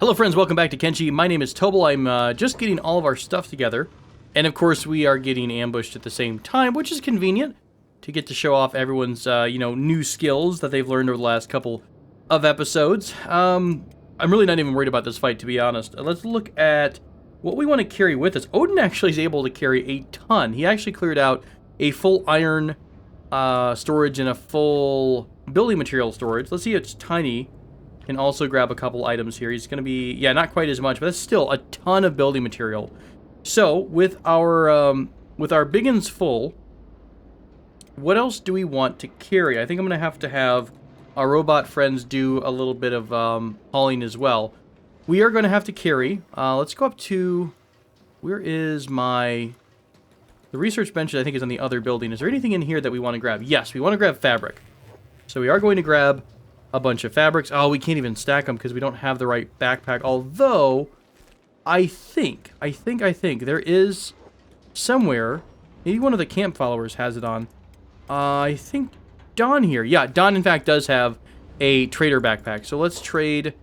Hello friends, welcome back to KENSHI. My name is Tobel. I'm just getting all of our stuff together. And of course we are getting ambushed at the same time, which is convenient to get to show off everyone's, new skills that they've learned over the last couple of episodes. I'm really not even worried about this fight, to be honest. Let's look at what we want to carry with us. Odin actually is able to carry a ton. He actually cleared out a full iron storage and a full building material storage. Let's see, it's tiny. Can also grab a couple items here. He's going to be, yeah, not quite as much, but that's still a ton of building material. So, with our biggins full, what else do we want to carry? I think I'm going to have our robot friends do a little bit of hauling as well. We are going to have to carry, let's go up to, where is the research bench I think is on the other building. Is there anything in here that we want to grab? Yes, we want to grab fabric. So we are going to grab a bunch of fabrics. Oh, we can't even stack them because we don't have the right backpack. Although, I think there is somewhere, maybe one of the camp followers has it on. I think Don here. Yeah, Don in fact does have a trader backpack. So let's trade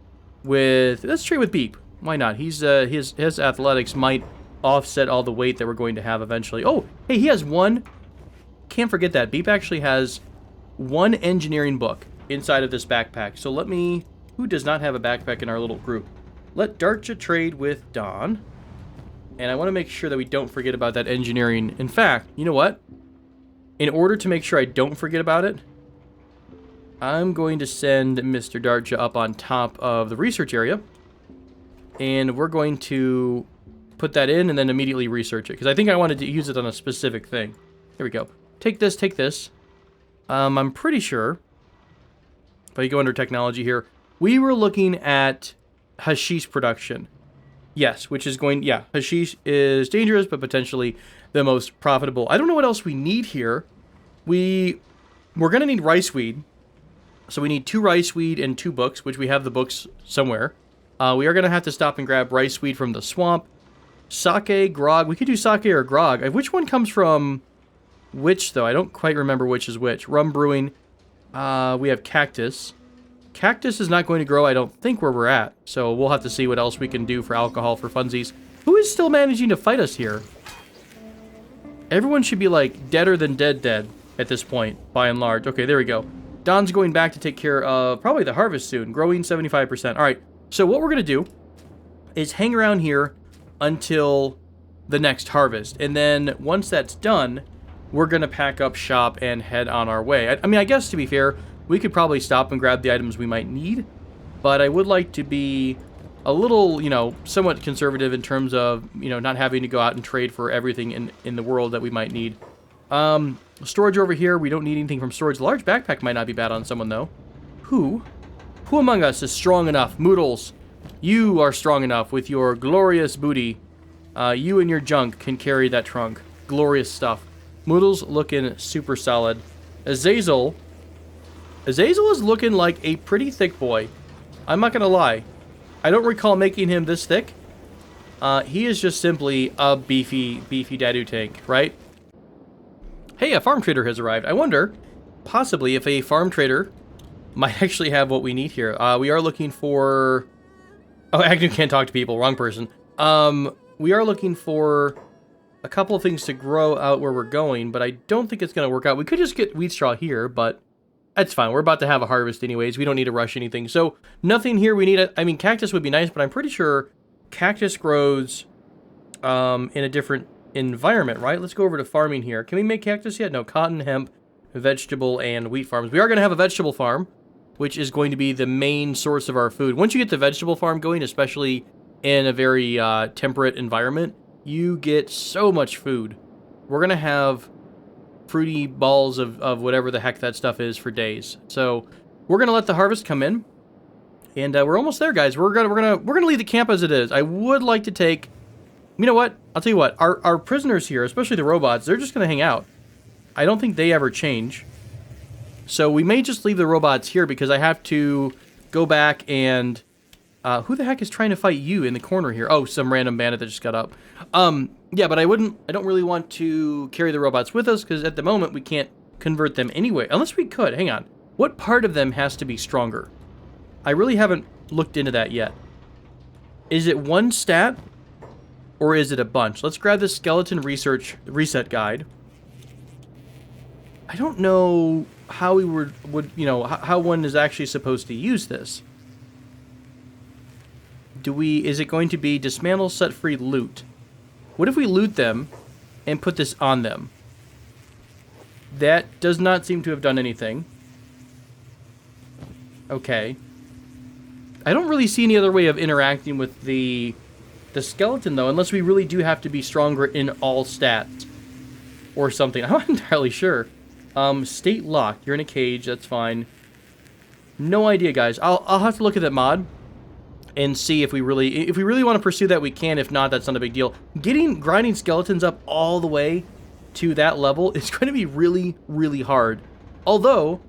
with Beep. Why not? He's his athletics might offset all the weight that we're going to have eventually. Oh, hey, he has one. Can't forget that. Beep actually has one engineering book inside of this backpack. So who does not have a backpack in our little group? Let Darcha trade with Don. And I want to make sure that we don't forget about that engineering. In fact, you know what? In order to make sure I don't forget about it, I'm going to send Mr. Darcha up on top of the research area. And we're going to put that in and then immediately research it. Because I think I wanted to use it on a specific thing. Here we go. Take this, take this. I'm pretty sure, if I go under technology here, we were looking at hashish production. Yes, which is hashish is dangerous, but potentially the most profitable. I don't know what else we need here. We're going to need rice weed. So we need 2 rice weed and 2 books, which we have the books somewhere. We are going to have to stop and grab rice weed from the swamp. Sake, grog. We could do sake or grog. Which one comes from which, though? I don't quite remember which is which. Rum brewing. We have cactus. Cactus is not going to grow, I don't think, where we're at. So we'll have to see what else we can do for alcohol for funsies. Who is still managing to fight us here? Everyone should be, like, deader than dead at this point, by and large. Okay, there we go. Don's going back to take care of probably the harvest soon. Growing 75%. All right, so what we're going to do is hang around here until the next harvest. And then once that's done, we're going to pack up shop and head on our way. I mean, I guess to be fair, we could probably stop and grab the items we might need, but I would like to be a little, somewhat conservative in terms of, not having to go out and trade for everything in the world that we might need. Storage over here, we don't need anything from storage. The large backpack might not be bad on someone, though. Who among us is strong enough? Moodles, you are strong enough with your glorious booty. You and your junk can carry that trunk. Glorious stuff. Moodle's looking super solid. Azazel is looking like a pretty thick boy. I'm not gonna lie. I don't recall making him this thick. He is just simply a beefy dadu tank, right? Hey, a farm trader has arrived. I wonder, possibly, if a farm trader might actually have what we need here. We are looking for... Oh, Agnew can't talk to people. Wrong person. We are looking for a couple of things to grow out where we're going, but I don't think it's going to work out. We could just get wheat straw here, but that's fine. We're about to have a harvest anyways. We don't need to rush anything. So nothing here we need. I mean, cactus would be nice, but I'm pretty sure cactus grows in a different environment, right? Let's go over to farming here. Can we make cactus yet? No, cotton, hemp, vegetable, and wheat farms. We are going to have a vegetable farm, which is going to be the main source of our food. Once you get the vegetable farm going, especially in a very temperate environment, you get so much food. We're going to have fruity balls of whatever the heck that stuff is for days. So we're going to let the harvest come in. And we're almost there, guys. We're gonna leave the camp as it is. I would like to take... You know what? I'll tell you what. Our prisoners here, especially the robots, they're just going to hang out. I don't think they ever change. So we may just leave the robots here because I have to go back and... who the heck is trying to fight you in the corner here? Oh, some random bandit that just got up. Yeah, but I don't really want to carry the robots with us because at the moment we can't convert them anyway. Unless we could. Hang on. What part of them has to be stronger? I really haven't looked into that yet. Is it one stat, or is it a bunch? Let's grab the skeleton research reset guide. I don't know how we would you know, how one is actually supposed to use this. Is it going to be dismantle, set free, loot? What if we loot them and put this on them? That does not seem to have done anything. Okay. I don't really see any other way of interacting with the skeleton, though, unless we really do have to be stronger in all stats. Or something. I'm not entirely sure. State locked. You're in a cage. That's fine. No idea, guys. I'll have to look at that mod and see if we really want to pursue that. We can. If not, that's not a big deal. Grinding skeletons up all the way to that level is going to be really, really hard. Although,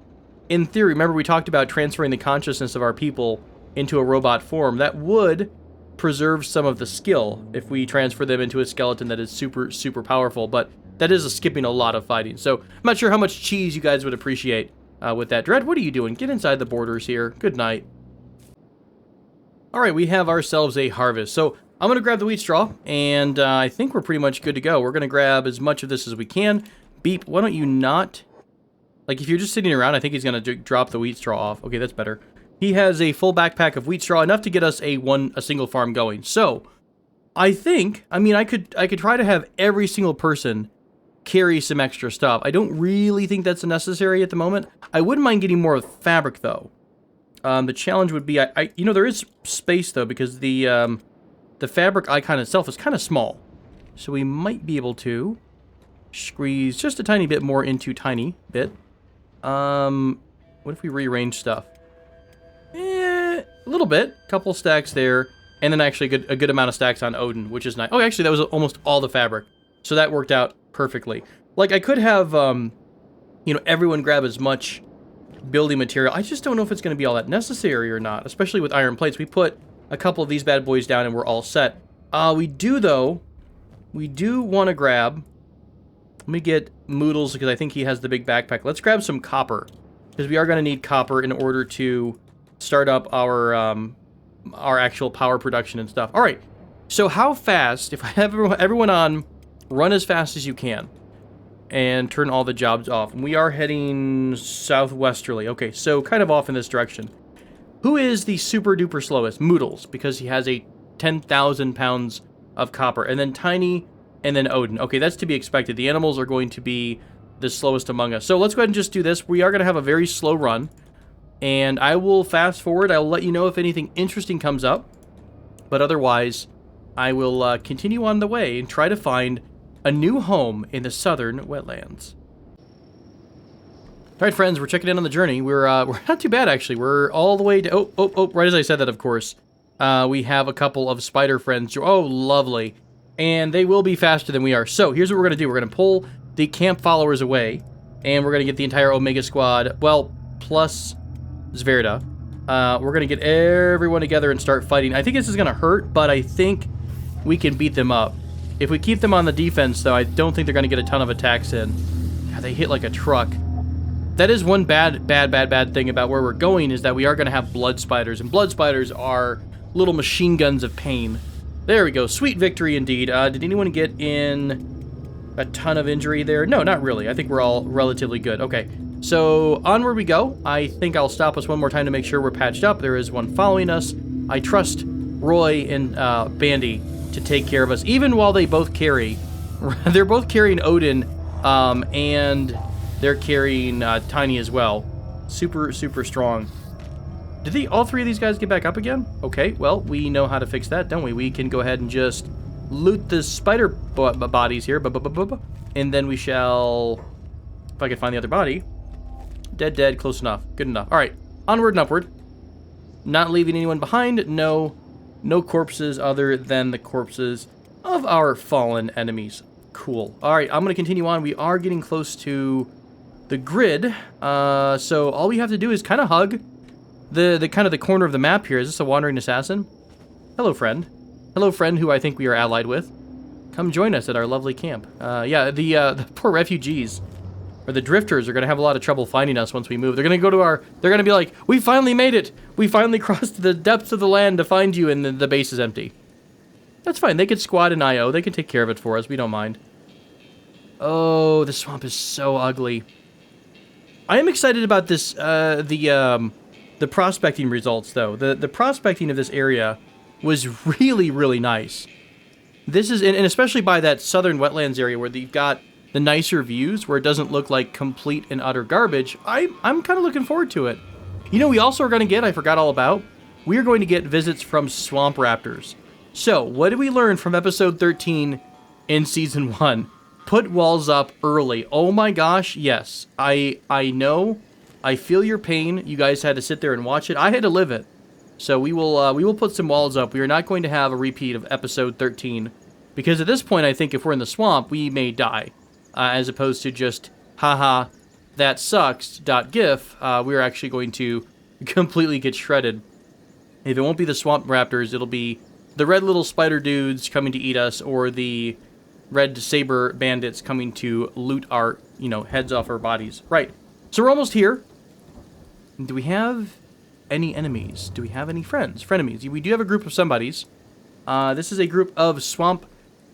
in theory, remember we talked about transferring the consciousness of our people into a robot form. That would preserve some of the skill if we transfer them into a skeleton that is super, super powerful. But that is skipping a lot of fighting. So I'm not sure how much cheese you guys would appreciate with that. Dread, what are you doing? Get inside the borders here. Good night. All right, we have ourselves a harvest. So I'm going to grab the wheat straw, and I think we're pretty much good to go. We're going to grab as much of this as we can. Beep, why don't you not... Like, if you're just sitting around, I think he's going to drop the wheat straw off. Okay, that's better. He has a full backpack of wheat straw, enough to get us a single farm going. So, I think, I mean, I could try to have every single person carry some extra stuff. I don't really think that's necessary at the moment. I wouldn't mind getting more fabric, though. The challenge would be, you know, there is space, though, because the fabric icon itself is kind of small. So we might be able to squeeze just a tiny bit more into tiny bit. What if we rearrange stuff? A little bit. Couple stacks there. And then actually a good amount of stacks on Odin, which is nice. Oh, actually, that was almost all the fabric. So that worked out perfectly. Like, I could have, you know, everyone grab as much building material. I just don't know if it's going to be all that necessary or not, especially with iron plates. We put a couple of these bad boys down and we're all set. We do want to grab... Let me get Moodles, because I think he has the big backpack. Let's grab some copper, because we are going to need copper in order to start up our actual power production and stuff. All right, so how fast, if I have everyone on, run as fast as you can, and turn all the jobs off. And we are heading southwesterly. Okay, so kind of off in this direction. Who is the super duper slowest? Moodles, because he has a 10,000 pounds of copper. And then Tiny... And then Odin. Okay, that's to be expected. The animals are going to be the slowest among us. So let's go ahead and just do this. We are going to have a very slow run. And I will fast forward. I will let you know if anything interesting comes up. But otherwise, I will continue on the way and try to find a new home in the southern wetlands. All right, friends, we're checking in on the journey. We're not too bad, actually. We're all the way to... Oh, right as I said that, of course. We have a couple of spider friends. Oh, lovely. And they will be faster than we are. So here's what we're going to do. We're going to pull the camp followers away. And we're going to get the entire Omega Squad. Well, plus Zverda. We're going to get everyone together and start fighting. I think this is going to hurt, but I think we can beat them up. If we keep them on the defense, though, I don't think they're going to get a ton of attacks in. God, they hit like a truck. That is one bad thing about where we're going, is that we are going to have blood spiders. And blood spiders are little machine guns of pain. There we go. Sweet victory indeed. Did anyone get in a ton of injury there? No, not really. I think we're all relatively good. Okay, so onward we go. I think I'll stop us one more time to make sure we're patched up. There is one following us. I trust Roy and Bandy to take care of us, even while they both carry. They're both carrying Odin, and they're carrying Tiny as well. Super, super strong. Did all three of these guys get back up again? Okay, well, we know how to fix that, don't we? We can go ahead and just loot the spider bodies here. And then we shall... If I can find the other body. Dead, close enough. Good enough. All right, onward and upward. Not leaving anyone behind. No corpses other than the corpses of our fallen enemies. Cool. All right, I'm going to continue on. We are getting close to the grid. So all we have to do is kind of hug the kind of the corner of the map here. Is this a wandering assassin? Hello, friend. Hello, friend who I think we are allied with. Come join us at our lovely camp. Yeah, the poor refugees. or the drifters are going to have a lot of trouble finding us once we move. They're going to go to they're going to be like, we finally made it. We finally crossed the depths of the land to find you, and the base is empty. That's fine. They could squad an IO. They can take care of it for us. We don't mind. Oh, the swamp is so ugly. I am excited about this, the prospecting results, though. The prospecting of this area was really, really nice. This is, and especially by that southern wetlands area where you've got the nicer views, where it doesn't look like complete and utter garbage. I'm kind of looking forward to it. You know, we also are going to get, I forgot all about, we are going to get visits from swamp raptors. So, what did we learn from episode 13 in season 1? Put walls up early. Oh my gosh, yes. I know. I feel your pain. You guys had to sit there and watch it. I had to live it. So we will put some walls up. We are not going to have a repeat of episode 13. Because at this point, I think if we're in the swamp, we may die. As opposed to just, haha, that sucks, .gif. We're actually going to completely get shredded. If it won't be the swamp raptors, it'll be the red little spider dudes coming to eat us, or the red saber bandits coming to loot our, heads off our bodies. Right. So we're almost here. Do we have any enemies? Do we have any friends? Frenemies. We do have a group of somebodies. This is a group of swamp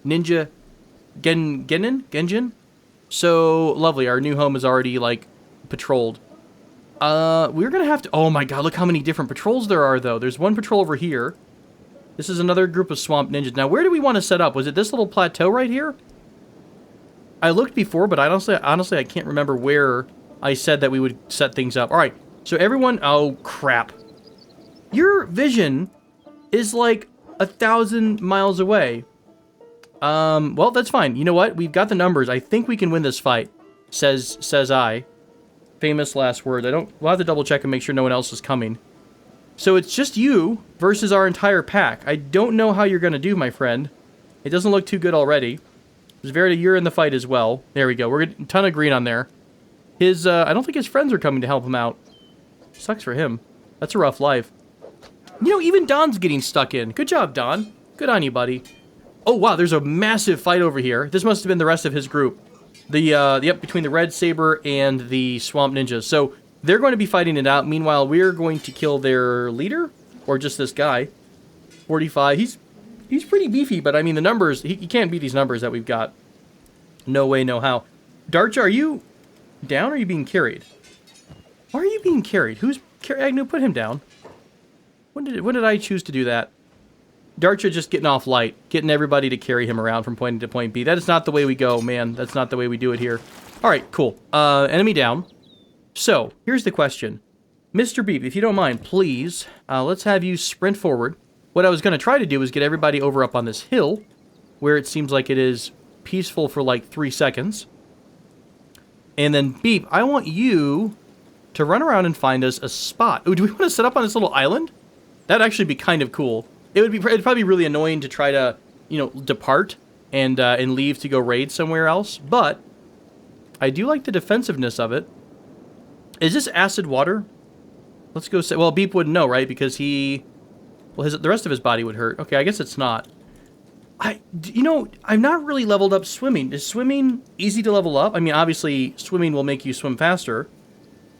ninja Genjin. So lovely. Our new home is already, patrolled. We're going to have to... Oh my god, look how many different patrols there are, though. There's one patrol over here. This is another group of swamp ninjas. Now, where do we want to set up? Was it this little plateau right here? I looked before, but honestly, I can't remember where I said that we would set things up. All right, so everyone... Oh, crap. Your vision is like 1,000 miles away. Well, that's fine. You know what? We've got the numbers. I think we can win this fight, says I. Famous last words. We'll have to double check and make sure no one else is coming. So it's just you versus our entire pack. I don't know how you're going to do, my friend. It doesn't look too good already. Verita, you're in the fight as well. There we go. We're getting a ton of green on there. I don't think his friends are coming to help him out. Sucks for him. That's a rough life. Even Don's getting stuck in. Good job, Don. Good on you, buddy. Oh, wow, there's a massive fight over here. This must have been the rest of his group. Between the red saber and the swamp ninjas. So they're going to be fighting it out. Meanwhile, we're going to kill their leader, or just this guy. 45. He's pretty beefy, but I mean the numbers. He can't beat these numbers that we've got. No way, no how. Darcha, are you down? Or are you being carried? Why are you being carried? Who's Agnew? Put him down. When did I choose to do that? Darcha just getting off light, getting everybody to carry him around from point A to point B. That is not the way we go, man. That's not the way we do it here. All right, cool. Enemy down. So, here's the question. Mr. Beep, if you don't mind, please, let's have you sprint forward. What I was going to try to do is get everybody over up on this hill, where it seems like it is peaceful for like 3 seconds. And then, Beep, I want you to run around and find us a spot. Ooh, do we want to set up on this little island? That'd actually be kind of cool. It'd probably be really annoying to try to, depart and leave to go raid somewhere else. But I do like the defensiveness of it. Is this acid water? Let's go say... Well, Beep wouldn't know, right? Because the rest of his body would hurt. Okay, I guess it's not. I'm not really leveled up swimming. Is swimming easy to level up? I mean, obviously, swimming will make you swim faster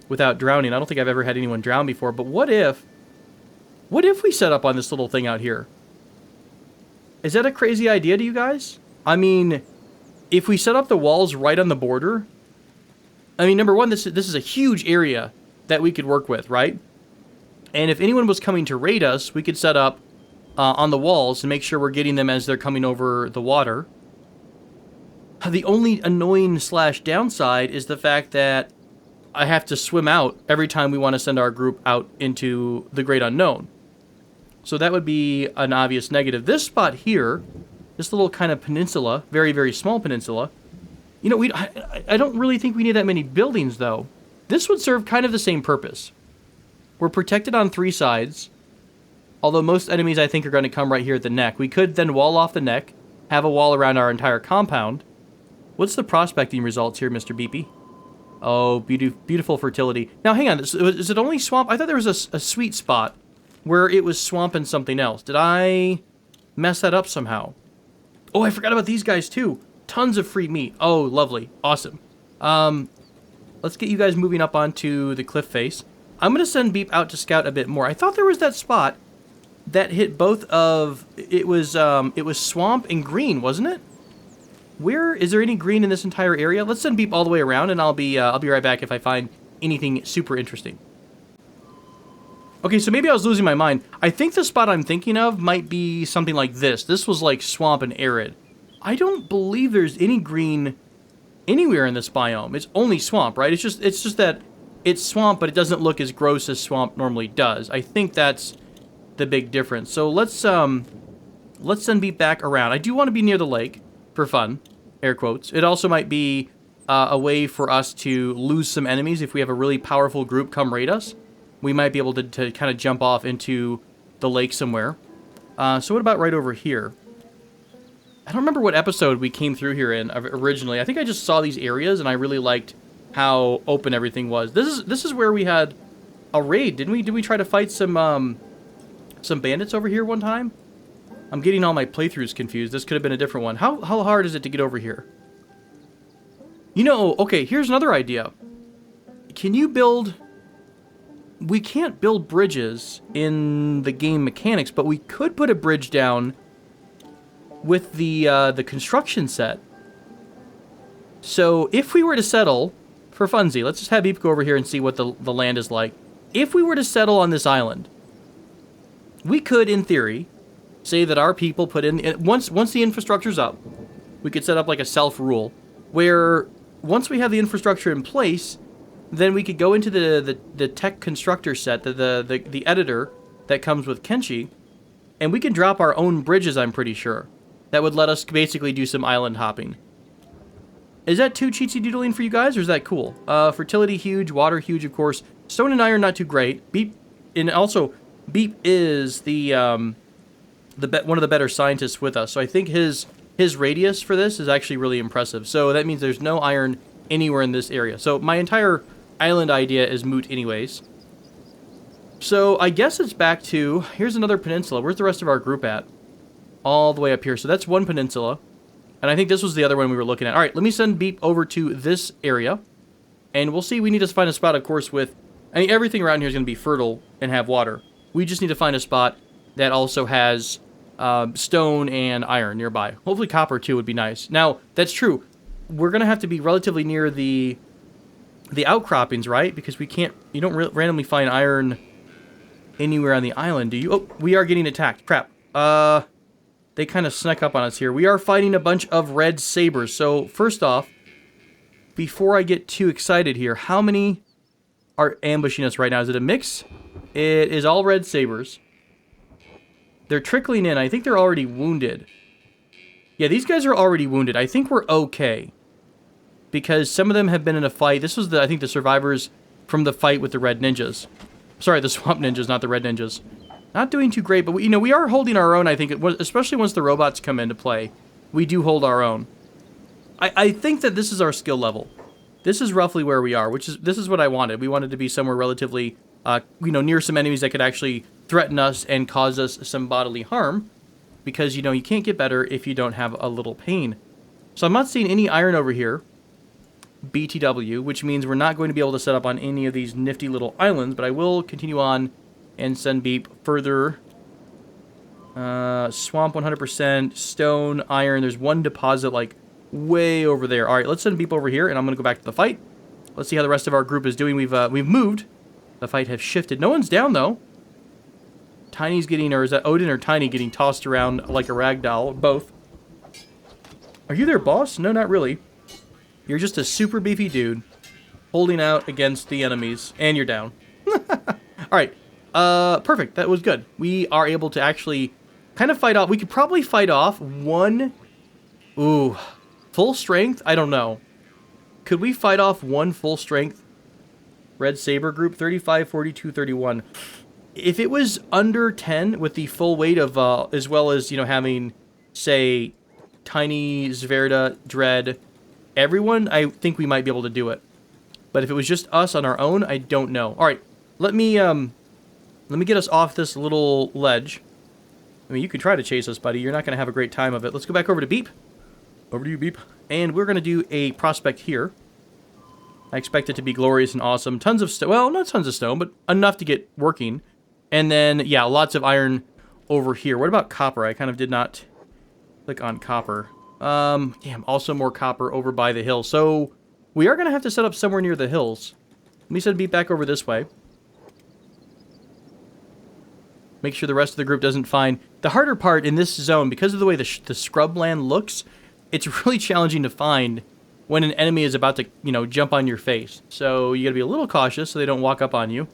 without drowning. I don't think I've ever had anyone drown before. But what if we set up on this little thing out here? Is that a crazy idea to you guys? I mean, if we set up the walls right on the border... I mean, number one, this is a huge area that we could work with, right? And if anyone was coming to raid us, we could set up on the walls and make sure we're getting them as they're coming over the water. The only annoying / downside is the fact that I have to swim out every time we want to send our group out into the great unknown. So that would be an obvious negative. This spot here, this little kind of peninsula, very, very small peninsula, I don't really think we need that many buildings, though. This would serve kind of the same purpose. We're protected on 3 sides, although most enemies, I think, are going to come right here at the neck. We could then wall off the neck, have a wall around our entire compound. What's the prospecting results here, Mr. Beepy? Oh, beautiful fertility. Now, hang on. Is it only swamp? I thought there was a sweet spot where it was swamp and something else. Did I mess that up somehow? Oh, I forgot about these guys, too. Tons of free meat. Oh, lovely. Awesome. Let's get you guys moving up onto the cliff face. I'm going to send Beep out to scout a bit more. I thought there was that spot that hit both of... It was swamp and green, wasn't it? Where... Is there any green in this entire area? Let's send Beep all the way around, and I'll be right back if I find anything super interesting. Okay, so maybe I was losing my mind. I think the spot I'm thinking of might be something like this. This was like swamp and arid. I don't believe there's any green anywhere in this biome. It's only swamp, right? It's just that it's swamp, but it doesn't look as gross as swamp normally does. I think that's the big difference. So let's send Beep back around. I do want to be near the lake for fun, air quotes. It also might be a way for us to lose some enemies if we have a really powerful group come raid us. We might be able to kind of jump off into the lake somewhere. So what about right over here? I don't remember what episode we came through here in originally. I think I just saw these areas and I really liked how open everything was. This is where we had a raid, didn't we? Did we try to fight some bandits over here one time? I'm getting all my playthroughs confused. This could have been a different one. How hard is it to get over here? You know, okay, here's another idea. Can you build... We can't build bridges in the game mechanics, but we could put a bridge down with the construction set. So if we were to settle, for funsie, let's just have Beep go over here and see what the land is like. If we were to settle on this island, we could, in theory, say that our people put in... Once the infrastructure's up, we could set up like a self-rule, where once we have the infrastructure in place, then we could go into the tech constructor set, the editor that comes with KENSHI, and we can drop our own bridges, I'm pretty sure. That would let us basically do some island hopping. Is that too cheatsy doodling for you guys, or is that cool? Fertility huge, water huge, of course. Stone and iron not too great. Beep, and also Beep is one of the better scientists with us. So I think his radius for this is actually really impressive. So that means there's no iron anywhere in this area. So my entire island idea is moot anyways. So I guess it's back to, here's another peninsula. Where's the rest of our group at? All the way up here. So that's one peninsula. And I think this was the other one we were looking at. All right, let me send Beep over to this area. And we'll see. We need to find a spot, of course, with... I mean, everything around here is going to be fertile and have water. We just need to find a spot that also has stone and iron nearby. Hopefully copper, too, would be nice. Now, that's true. We're going to have to be relatively near the outcroppings, right? Because we can't... You don't randomly find iron anywhere on the island, do you? Oh, we are getting attacked. Crap. They kind of snuck up on us here. We are fighting a bunch of red sabers. So, first off, before I get too excited here, how many are ambushing us right now? Is it a mix? It is all red sabers. They're trickling in. I think they're already wounded. Yeah, these guys are already wounded. I think we're okay. Because some of them have been in a fight. This was, I think, the survivors from the fight with the red ninjas. Sorry, the swamp ninjas, not the red ninjas. Not doing too great, but we are holding our own, I think, especially once the robots come into play. We do hold our own. I think that this is our skill level. This is roughly where we are, this is what I wanted. We wanted to be somewhere relatively, near some enemies that could actually threaten us and cause us some bodily harm. Because, you can't get better if you don't have a little pain. So I'm not seeing any iron over here. BTW, which means we're not going to be able to set up on any of these nifty little islands, but I will continue on and send Beep further. Swamp 100%, stone, iron. There's one deposit, like, way over there. All right, let's send Beep over here, and I'm going to go back to the fight. Let's see how the rest of our group is doing. We've moved. The fight has shifted. No one's down, though. Tiny's getting, or is that Odin or Tiny getting tossed around like a rag doll? Both. Are you their boss? No, not really. You're just a super beefy dude holding out against the enemies, and you're down. All right. Perfect. That was good. We are able to actually kind of fight off. We could probably fight off one... Ooh. Full strength? I don't know. Could we fight off one full strength Red Saber group? 35, 42, 31. If it was under 10 with the full weight of, as well as, having, say, Tiny, Zverda, Dread, everyone, I think we might be able to do it. But if it was just us on our own, I don't know. All right. Let me get us off this little ledge. I mean, you could try to chase us, buddy. You're not going to have a great time of it. Let's go back over to Beep. Over to you, Beep. And we're going to do a prospect here. I expect it to be glorious and awesome. Tons of stone. Well, not tons of stone, but enough to get working. And then, yeah, lots of iron over here. What about copper? I kind of did not click on copper. Damn, also more copper over by the hill. So, we are going to have to set up somewhere near the hills. Let me send Beat back over this way. Make sure the rest of the group doesn't find... The harder part in this zone, because of the way the scrubland looks, it's really challenging to find when an enemy is about to, you know, jump on your face. So you gotta be a little cautious so they don't walk up on you.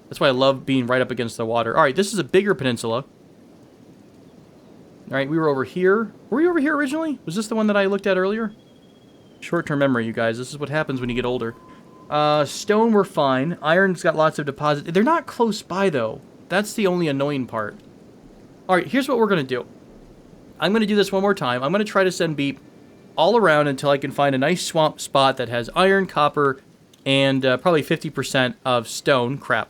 That's why I love being right up against the water. Alright, this is a bigger peninsula. Alright, we were over here. Were we over here originally? Was this the one that I looked at earlier? Short-term memory, you guys. This is what happens when you get older. Stone, we're fine. Iron's got lots of deposits. They're not close by, though. That's the only annoying part. Alright, here's what we're going to do. I'm going to do this one more time. I'm going to try to send Beep all around until I can find a nice swamp spot that has iron, copper, and probably 50% of stone. Crap.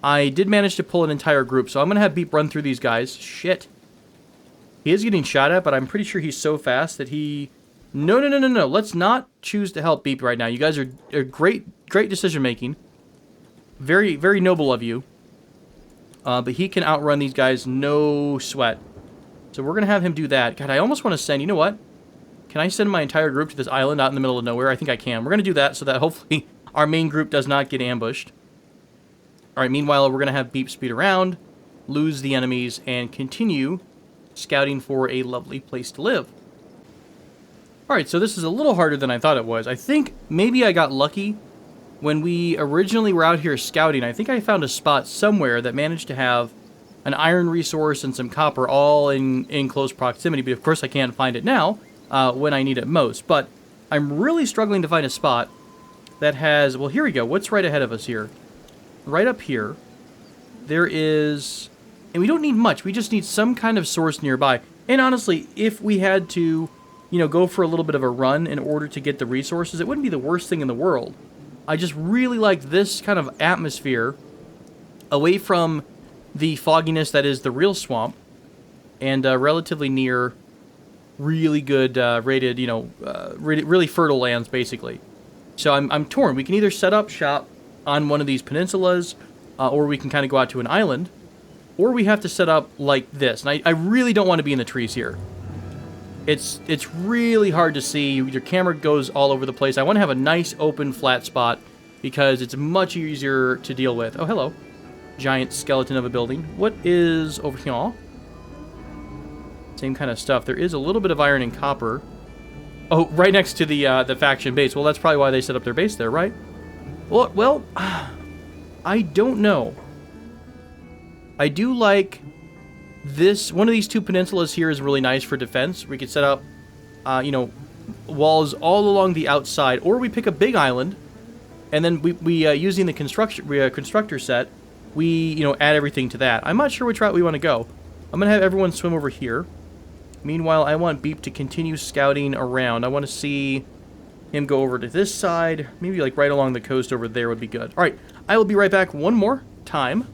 I did manage to pull an entire group, so I'm going to have Beep run through these guys. Shit. He is getting shot at, but I'm pretty sure he's so fast that he... No. Let's not choose to help Beep right now. You guys are great decision-making. Very, very noble of you. But he can outrun these guys, no sweat. So we're going to have him do that. God, I almost want to send... You know what? Can I send my entire group to this island out in the middle of nowhere? I think I can. We're going to do that so that hopefully our main group does not get ambushed. Alright, meanwhile, we're going to have Beep speed around, lose the enemies, and continue scouting for a lovely place to live. Alright, so this is a little harder than I thought it was. I think maybe I got lucky. When we originally were out here scouting, I think I found a spot somewhere that managed to have an iron resource and some copper all in close proximity. But of course I can't find it now when I need it most. But I'm really struggling to find a spot that has... Well, here we go. What's right ahead of us here? Right up here, there is... And we don't need much. We just need some kind of source nearby. And honestly, if we had to, you know, go for a little bit of a run in order to get the resources, it wouldn't be the worst thing in the world. I just really like this kind of atmosphere away from the fogginess that is the real swamp and relatively near really good rated, you know, really fertile lands, basically. So I'm torn. We can either set up shop on one of these peninsulas or we can kind of go out to an island, or we have to set up like this. And I really don't want to be in the trees here. It's really hard to see. Your camera goes all over the place. I want to have a nice open flat spot because it's much easier to deal with. Oh, hello. Giant skeleton of a building. What is over here? Same kind of stuff. There is a little bit of iron and copper. Oh, right next to the faction base. Well, that's probably why they set up their base there, right? Well, I don't know. I do like... This, one of these two peninsulas here is really nice for defense. We could set up, you know, walls all along the outside, or we pick a big island, and then we using the constructor set, we, you know, add everything to that. I'm not sure which route we want to go. I'm going to have everyone swim over here. Meanwhile, I want Beep to continue scouting around. I want to see him go over to this side. Maybe like right along the coast over there would be good. All right, I will be right back one more time.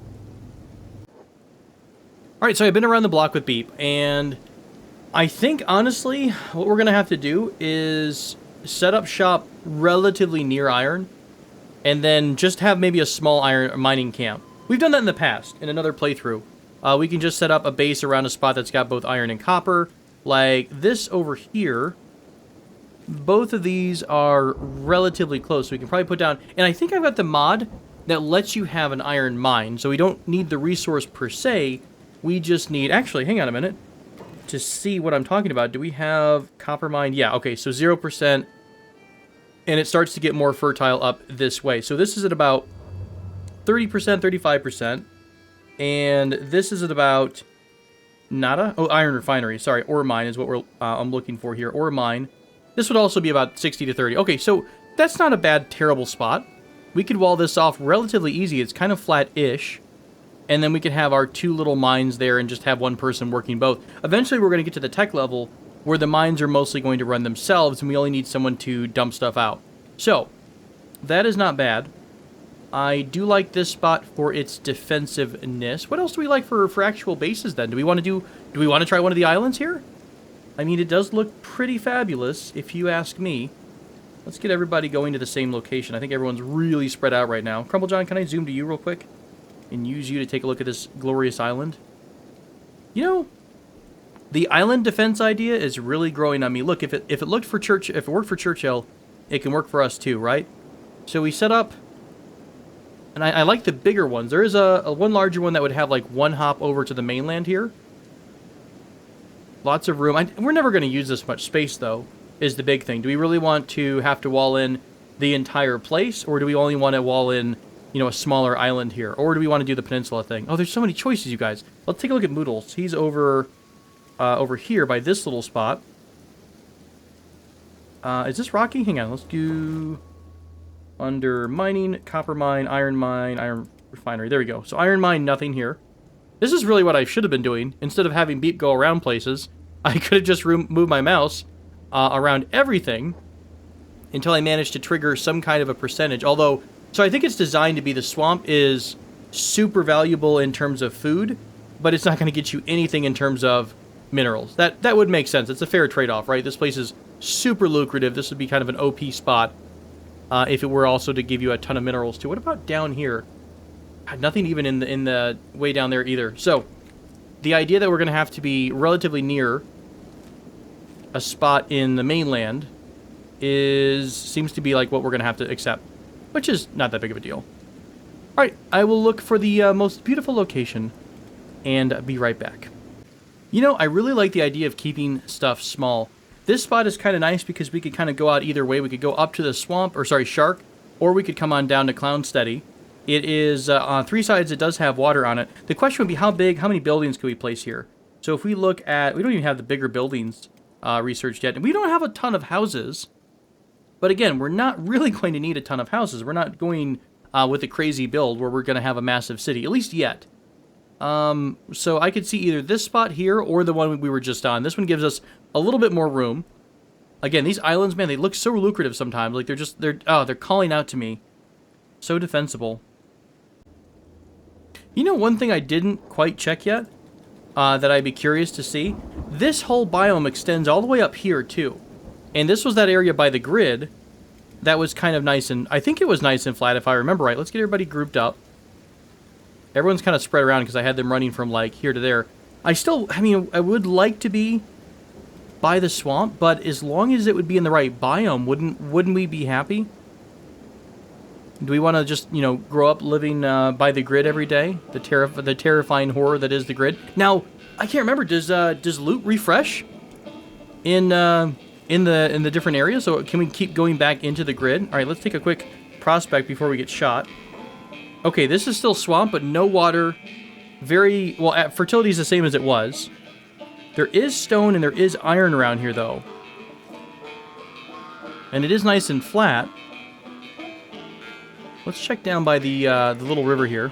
Alright, so I've been around the block with Beep, and I think, honestly, what we're going to have to do is set up shop relatively near iron, and then just have maybe a small iron mining camp. We've done that in the past, in another playthrough. We can just set up a base around a spot that's got both iron and copper, like this over here. Both of these are relatively close, so we can probably put down... And I think I've got the mod that lets you have an iron mine, so we don't need the resource per se. We just need... Actually, hang on a minute. To see what I'm talking about, do we have copper mine? Yeah, okay, so 0%. And it starts to get more fertile up this way. So this is at about 30%, 35%. And this is at about... Nada? Oh, iron refinery. Sorry, ore mine is what I'm looking for here. Ore mine. This would also be about 60 to 30. Okay, so that's not a bad, terrible spot. We could wall this off relatively easy. It's kind of flat-ish. And then we can have our two little mines there and just have one person working both. Eventually, we're going to get to the tech level where the mines are mostly going to run themselves and we only need someone to dump stuff out. So, that is not bad. I do like this spot for its defensiveness. What else do we like for actual bases then? Do we want to try one of the islands here? I mean, it does look pretty fabulous, if you ask me. Let's get everybody going to the same location. I think everyone's really spread out right now. Crumble John, can I zoom to you real quick? And use you to take a look at this glorious island? You know, the island defense idea is really growing on me. Look, if it worked for Churchill, it can work for us too, right? So we set up, and I like the bigger ones. There is a one larger one that would have like one hop over to the mainland here. Lots of room. We're never going to use this much space, though, is the big thing. Do we really want to have to wall in the entire place, or do we only want to wall in, you know, a smaller island here? Or do we want to do the peninsula thing? Oh, there's so many choices, you guys. Let's take a look at Moodles. He's over here by this little spot. Is this rocky? Hang on, let's do under mining, copper mine, iron refinery. There we go. So iron mine, nothing here. This is really what I should have been doing. Instead of having Beep go around places, I could have just moved my mouse around everything until I managed to trigger some kind of a percentage. Although, so I think it's designed to be the swamp is super valuable in terms of food, but it's not going to get you anything in terms of minerals. That would make sense. It's a fair trade-off, right? This place is super lucrative. This would be kind of an OP spot if it were also to give you a ton of minerals too. What about down here? Nothing even in the way down there either. So, the idea that we're going to have to be relatively near a spot in the mainland seems to be like what we're going to have to accept, which is not that big of a deal. Alright, I will look for the most beautiful location and be right back. You know, I really like the idea of keeping stuff small. This spot is kind of nice because we could kind of go out either way. We could go up to the swamp, or sorry, Shark, or we could come on down to Clownsteady. It is, on three sides, it does have water on it. The question would be how big, how many buildings can we place here? So if we look at, we don't even have the bigger buildings researched yet. And we don't have a ton of houses. But again, we're not really going to need a ton of houses. We're not going with a crazy build where we're going to have a massive city, at least yet. So I could see either this spot here or the one we were just on. This one gives us a little bit more room. Again, these islands, man, they look so lucrative sometimes. Like they're calling out to me. So defensible. You know, one thing I didn't quite check yet, that I'd be curious to see, this whole biome extends all the way up here too. And this was that area by the grid that was kind of nice, and I think it was nice and flat if I remember right. Let's get everybody grouped up. Everyone's kind of spread around because I had them running from like here to there. I mean, I would like to be by the swamp, but as long as it would be in the right biome, wouldn't we be happy? Do we want to just, you know, grow up living by the grid every day? The terrifying horror that is the grid. Now, I can't remember. Does loot refresh in the different areas? So can we keep going back into the grid? All right, let's take a quick prospect before we get shot. Okay, this is still swamp, but no water. Very well. Fertility is the same as it was. There is stone and there is iron around here, though, and it is nice and flat. Let's check down by the little river here.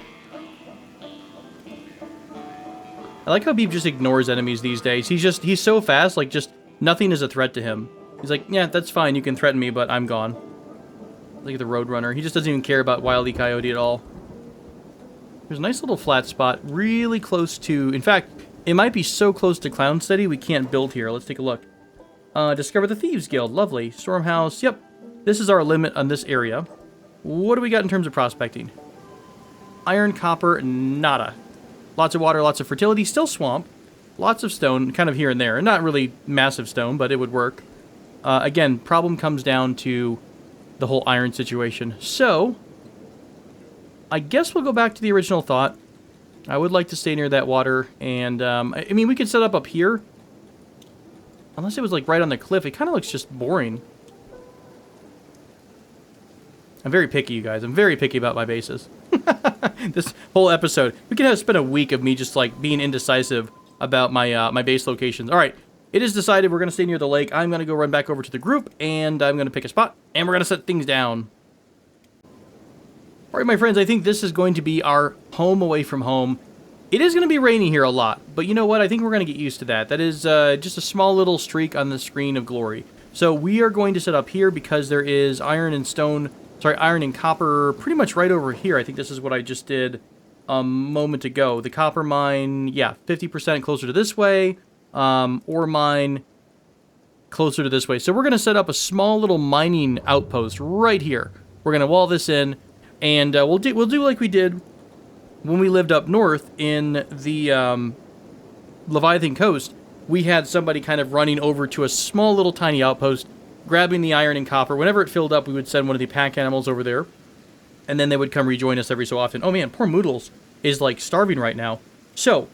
I like how Beep just ignores enemies these days. He's so fast, like just nothing is a threat to him. He's like, yeah, that's fine, you can threaten me, but I'm gone. Look at the Roadrunner. He just doesn't even care about Wile E. Coyote at all. There's a nice little flat spot, really close to... In fact, it might be so close to Clownsteady we can't build here. Let's take a look. Discover the Thieves Guild. Lovely. Stormhouse. Yep. This is our limit on this area. What do we got in terms of prospecting? Iron, copper, nada. Lots of water, lots of fertility. Still swamp. Lots of stone, kind of here and there. Not really massive stone, but it would work. Again, problem comes down to the whole iron situation. So, I guess we'll go back to the original thought. I would like to stay near that water, and, I mean, we could set up here. Unless it was, like, right on the cliff. It kind of looks just boring. I'm very picky, you guys. I'm very picky about my bases. This whole episode. We could have spent a week of me just, like, being indecisive about my, my base locations. All right. It is decided we're going to stay near the lake. I'm going to go run back over to the group, and I'm going to pick a spot, and we're going to set things down. All right, my friends, I think this is going to be our home away from home. It is going to be rainy here a lot, but you know what? I think we're going to get used to that. That is just a small little streak on the screen of glory. So we are going to set up here because there is iron and stone, sorry, iron and copper pretty much right over here. I think this is what I just did a moment ago. The copper mine, yeah, 50% closer to this way. Ore mine, closer to this way. So we're going to set up a small little mining outpost right here. We're going to wall this in, and we'll do like we did when we lived up north in the Leviathan Coast. We had somebody kind of running over to a small little tiny outpost, grabbing the iron and copper. Whenever it filled up, we would send one of the pack animals over there, and then they would come rejoin us every so often. Oh man, poor Moodles is like starving right now. So,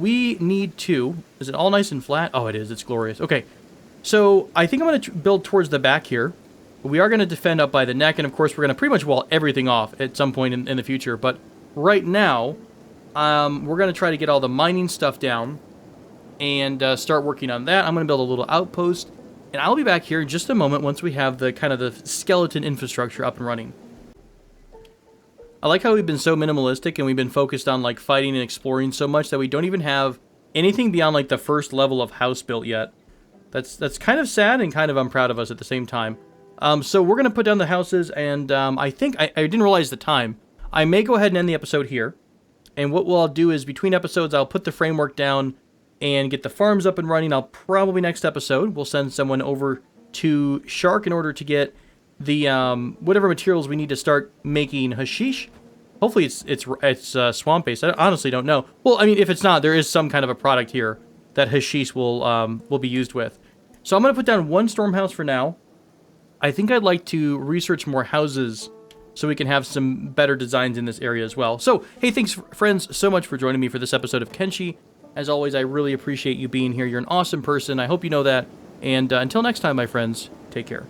we need to... Is it all nice and flat? Oh, it is. It's glorious. Okay. So, I think I'm going to build towards the back here. We are going to defend up by the neck, and of course, we're going to pretty much wall everything off at some point in the future. But right now, we're going to try to get all the mining stuff down and start working on that. I'm going to build a little outpost, and I'll be back here in just a moment once we have the kind of the skeleton infrastructure up and running. I like how we've been so minimalistic and we've been focused on like fighting and exploring so much that we don't even have anything beyond like the first level of house built yet. That's kind of sad and kind of I'm proud of us at the same time. So we're going to put down the houses, and I think I didn't realize the time. I may go ahead and end the episode here. And what I'll do is between episodes, I'll put the framework down and get the farms up and running. I'll probably next episode, we'll send someone over to Shark in order to get the whatever materials we need to start making hashish. Hopefully it's swamp based. I honestly don't know. Well, I mean, if it's not, there is some kind of a product here that hashish will be used with. So I'm going to put down one storm house for now. I think I'd like to research more houses so we can have some better designs in this area as well. So, hey, thanks, friends, so much for joining me for this episode of Kenshi. As always, I really appreciate you being here. You're an awesome person. I hope you know that. And until next time, my friends, take care.